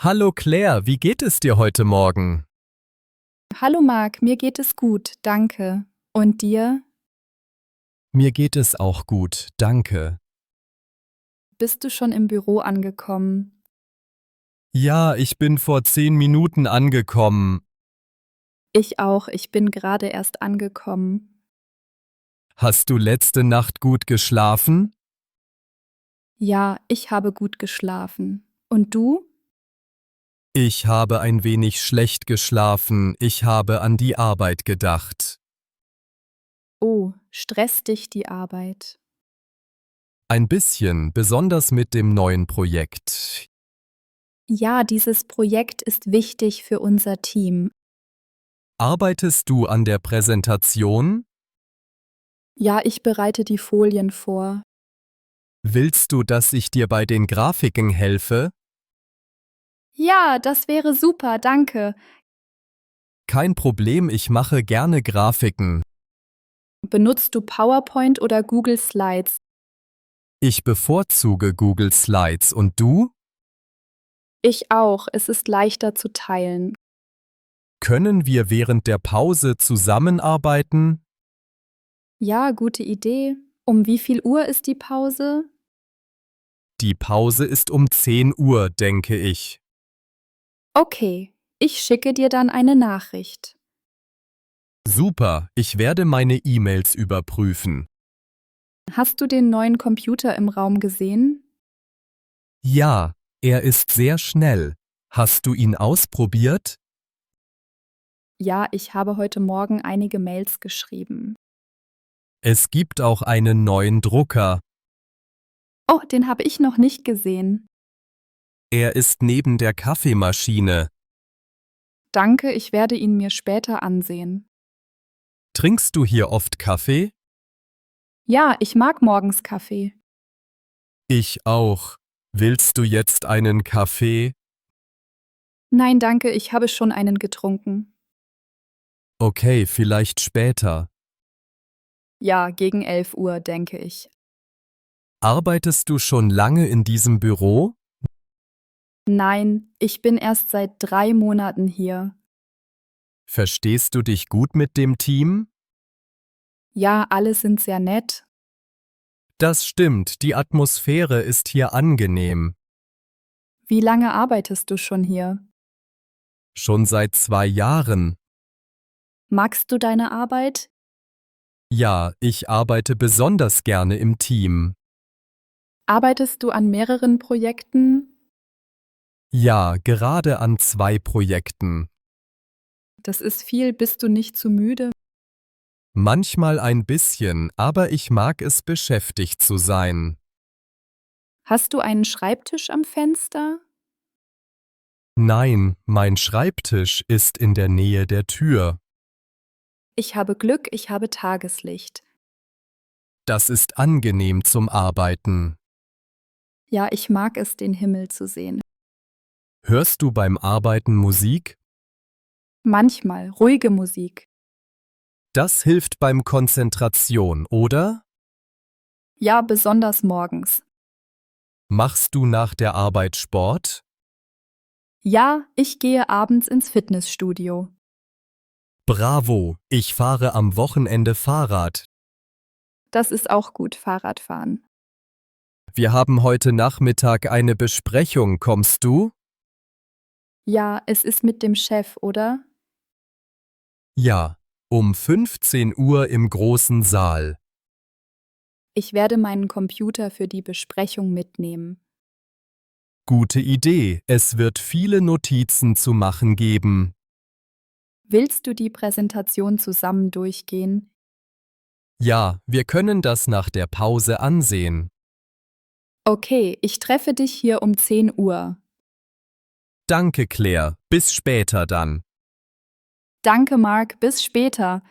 Hallo Claire, wie geht es dir heute Morgen? Hallo Marc, mir geht es gut, danke. Und dir? Mir geht es auch gut, danke. Bist du schon im Büro angekommen? Ja, ich bin vor 10 Minuten angekommen. Ich auch, ich bin gerade erst angekommen. Hast du letzte Nacht gut geschlafen? Ja, ich habe gut geschlafen. Und du? Ich habe ein wenig schlecht geschlafen, ich habe an die Arbeit gedacht. Oh, stresst dich die Arbeit? Ein bisschen, besonders mit dem neuen Projekt. Ja, dieses Projekt ist wichtig für unser Team. Arbeitest du an der Präsentation? Ja, ich bereite die Folien vor. Willst du, dass ich dir bei den Grafiken helfe? Ja, das wäre super, danke. Kein Problem, ich mache gerne Grafiken. Benutzt du PowerPoint oder Google Slides? Ich bevorzuge Google Slides und du? Ich auch, es ist leichter zu teilen. Können wir während der Pause zusammenarbeiten? Ja, gute Idee. Um wie viel Uhr ist die Pause? Die Pause ist um 10 Uhr, denke ich. Okay, ich schicke dir dann eine Nachricht. Super, ich werde meine E-Mails überprüfen. Hast du den neuen Computer im Raum gesehen? Ja, er ist sehr schnell. Hast du ihn ausprobiert? Ja, ich habe heute Morgen einige Mails geschrieben. Es gibt auch einen neuen Drucker. Oh, den habe ich noch nicht gesehen. Er ist neben der Kaffeemaschine. Danke, ich werde ihn mir später ansehen. Trinkst du hier oft Kaffee? Ja, ich mag morgens Kaffee. Ich auch. Willst du jetzt einen Kaffee? Nein, danke, ich habe schon einen getrunken. Okay, vielleicht später. Ja, gegen 11 Uhr, denke ich. Arbeitest du schon lange in diesem Büro? Nein, ich bin erst seit 3 Monaten hier. Verstehst du dich gut mit dem Team? Ja, alle sind sehr nett. Das stimmt, die Atmosphäre ist hier angenehm. Wie lange arbeitest du schon hier? Schon seit 2 Jahren. Magst du deine Arbeit? Ja, ich arbeite besonders gerne im Team. Arbeitest du an mehreren Projekten? Ja, gerade an 2 Projekten. Das ist viel, bist du nicht zu müde? Manchmal ein bisschen, aber ich mag es, beschäftigt zu sein. Hast du einen Schreibtisch am Fenster? Nein, mein Schreibtisch ist in der Nähe der Tür. Ich habe Glück, ich habe Tageslicht. Das ist angenehm zum Arbeiten. Ja, ich mag es, den Himmel zu sehen. Hörst du beim Arbeiten Musik? Manchmal ruhige Musik. Das hilft beim Konzentration, oder? Ja, besonders morgens. Machst du nach der Arbeit Sport? Ja, ich gehe abends ins Fitnessstudio. Bravo, ich fahre am Wochenende Fahrrad. Das ist auch gut, Fahrradfahren. Wir haben heute Nachmittag eine Besprechung, kommst du? Ja, es ist mit dem Chef, oder? Ja, um 15 Uhr im großen Saal. Ich werde meinen Computer für die Besprechung mitnehmen. Gute Idee, es wird viele Notizen zu machen geben. Willst du die Präsentation zusammen durchgehen? Ja, wir können das nach der Pause ansehen. Okay, ich treffe dich hier um 10 Uhr. Danke, Claire, bis später dann. Danke, Mark, bis später.